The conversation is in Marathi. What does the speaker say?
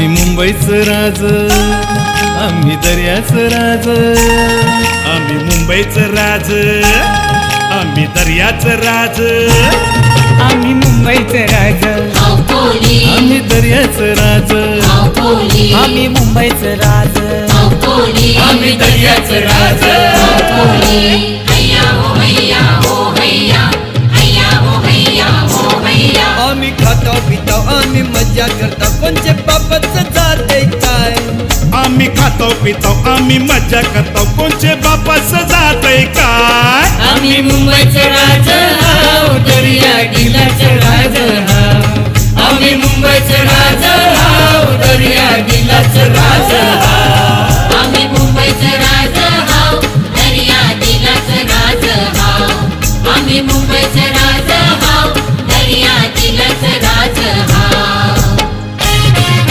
आम्ही मुंबईचं राज, आम्ही दर्याचं राज, आम्ही मुंबईचं राज, आम्ही दर्याचं राज, आम्ही मुंबईचे राज, आम्ही दर्याचं राज, आम्ही मुंबईचे राज, आम्ही दर्याचं राज. आम्ही खातो पितो आम्ही मजा करतो कोणचे बापाचं जाते काय. आम्ही खातो पितो आम्ही मजा करतो कोणचे बापाचं जातंय काय. आम्ही मुंबईचे राज हाव, दर्या किल्ल्याचे राज हाव, आम्ही मुंबईचे राज हाव.